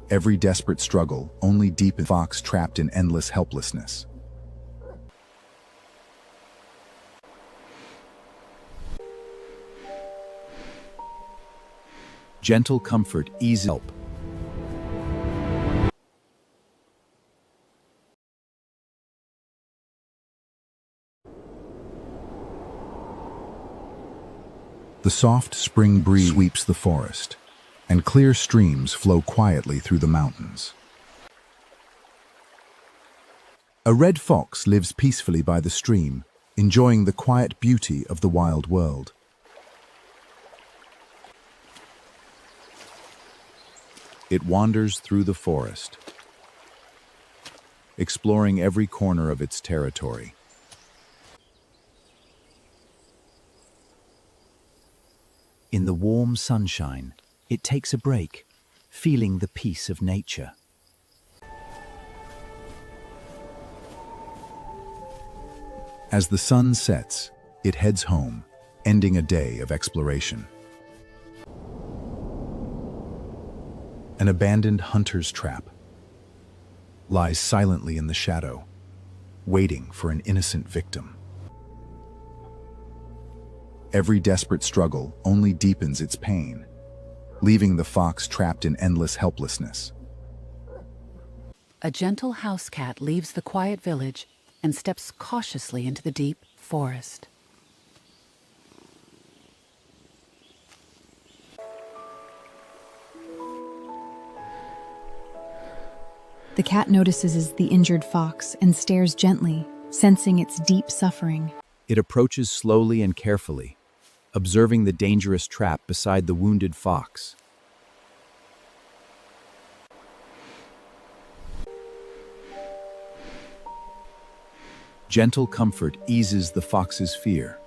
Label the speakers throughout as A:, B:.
A: Every desperate struggle only deepens the fox trapped in endless helplessness. Gentle comfort eases help. The soft spring breeze sweeps the forest, and clear streams flow quietly through the mountains. A red fox lives peacefully by the stream, enjoying the quiet beauty of the wild world. It wanders through the forest, exploring every corner of its territory. In the warm sunshine, it takes a break, feeling the peace of nature. As the sun sets, it heads home, ending a day of exploration. An abandoned hunter's trap lies silently in the shadow, waiting for an innocent victim. Every desperate struggle only deepens its pain, leaving the fox trapped in endless helplessness.
B: A gentle house cat leaves the quiet village and steps cautiously into the deep forest.
C: The cat notices the injured fox and stares gently, sensing its deep suffering.
A: It approaches slowly and carefully, observing the dangerous trap beside the wounded fox. Gentle comfort eases the fox's fear,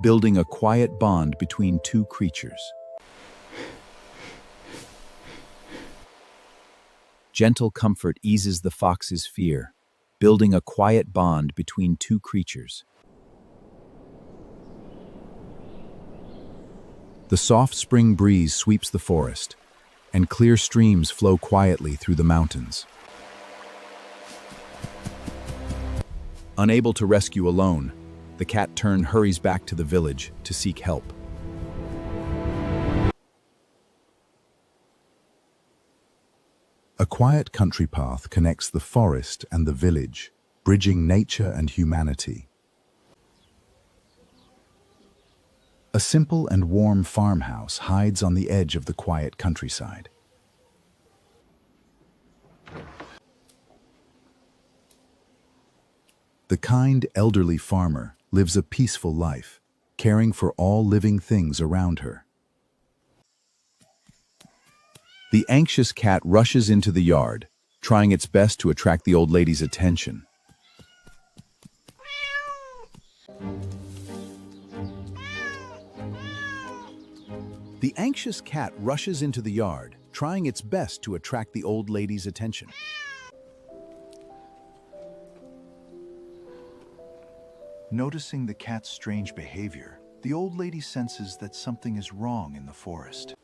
A: building a quiet bond between two creatures. Gentle comfort eases the fox's fear, building a quiet bond between two creatures. The soft spring breeze sweeps the forest, and clear streams flow quietly through the mountains. Unable to rescue alone, the cat hurries back to the village to seek help. A quiet country path connects the forest and the village, bridging nature and humanity. A simple and warm farmhouse hides on the edge of the quiet countryside. The kind elderly farmer lives a peaceful life, caring for all living things around her. The anxious cat rushes into the yard, trying its best to attract the old lady's attention. The anxious cat rushes into the yard, trying its best to attract the old lady's attention.
D: Noticing the cat's strange behavior, the old lady senses that something is wrong in the forest.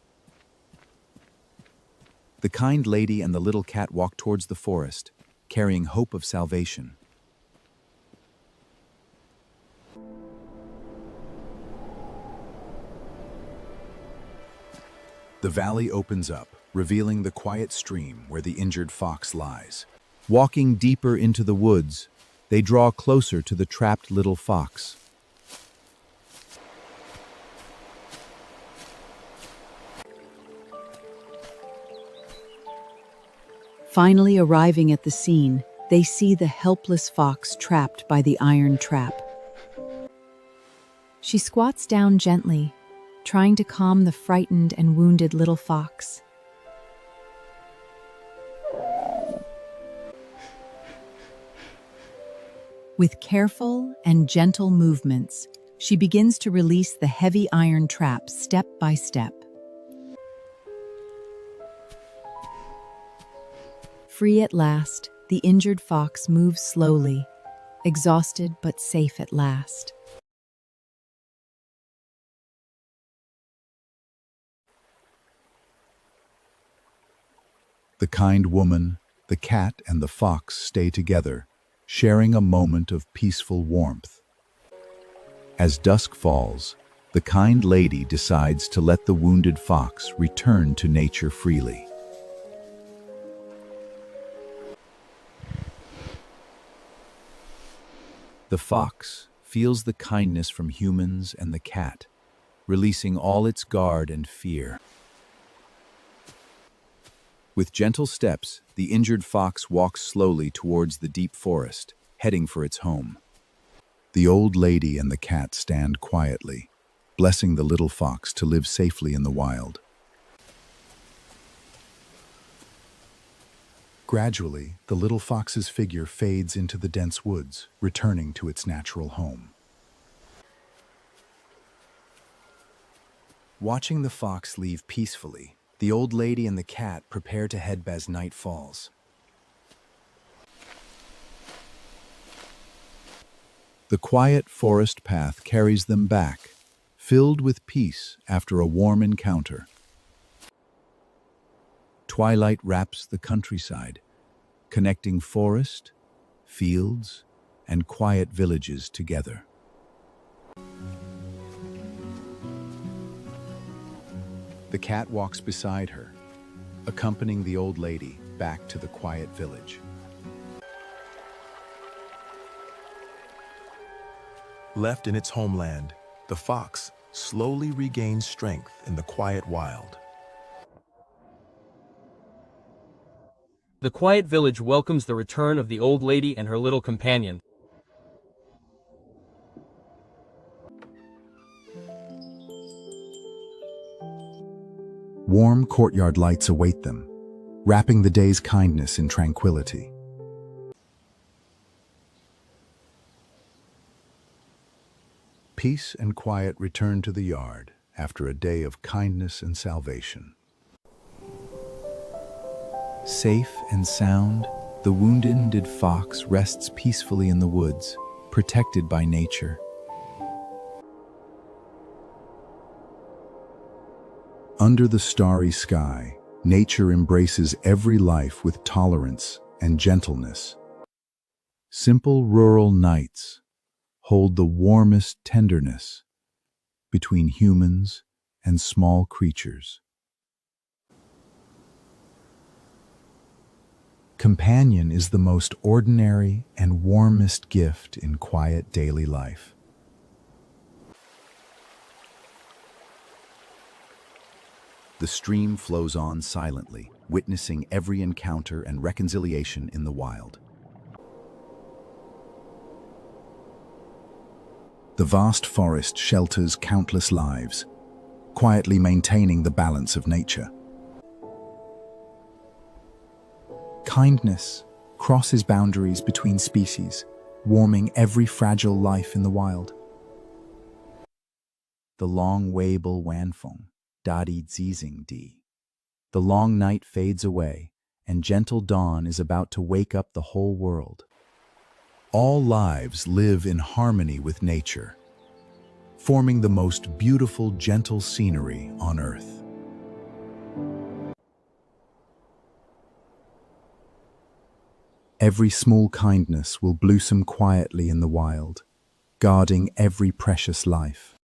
A: The kind lady and the little cat walk towards the forest, carrying hope of salvation. The valley opens up, revealing the quiet stream where the injured fox lies. Walking deeper into the woods, they draw closer to the trapped little fox.
C: Finally arriving at the scene, they see the helpless fox trapped by the iron trap. She squats down gently, trying to calm the frightened and wounded little fox. With careful and gentle movements, she begins to release the heavy iron trap step by step. Free at last, the injured fox moves slowly, exhausted but safe at last.
A: The kind woman, the cat, and the fox stay together, sharing a moment of peaceful warmth. As dusk falls, the kind lady decides to let the wounded fox return to nature freely. The fox feels the kindness from humans and the cat, releasing all its guard and fear. With gentle steps, the injured fox walks slowly towards the deep forest, heading for its home. The old lady and the cat stand quietly, blessing the little fox to live safely in the wild. Gradually, the little fox's figure fades into the dense woods, returning to its natural home. Watching the fox leave peacefully, the old lady and the cat prepare to head as night falls. The quiet forest path carries them back, filled with peace after a warm encounter. Twilight wraps the countryside, connecting forest, fields, and quiet villages together. The cat walks beside her, accompanying the old lady back to the quiet village.
E: Left in its homeland, the fox slowly regains strength in the quiet wild.
F: The quiet village welcomes the return of the old lady and her little companion.
A: Warm courtyard lights await them, wrapping the day's kindness in tranquility. Peace and quiet return to the yard after a day of kindness and salvation. Safe and sound, the wounded fox rests peacefully in the woods, protected by nature. Under the starry sky, nature embraces every life with tolerance and gentleness. Simple rural nights hold the warmest tenderness between humans and small creatures. Companion is the most ordinary and warmest gift in quiet daily life. The stream flows on silently, witnessing every encounter and reconciliation in the wild. The vast forest shelters countless lives, quietly maintaining the balance of nature. Kindness crosses boundaries between species, warming every fragile life in the wild. The long Weibel Wanfeng, Dadi Zizing Di. The long night fades away, and gentle dawn is about to wake up the whole world. All lives live in harmony with nature, forming the most beautiful, gentle scenery on earth. Every small kindness will blossom quietly in the wild, guarding every precious life.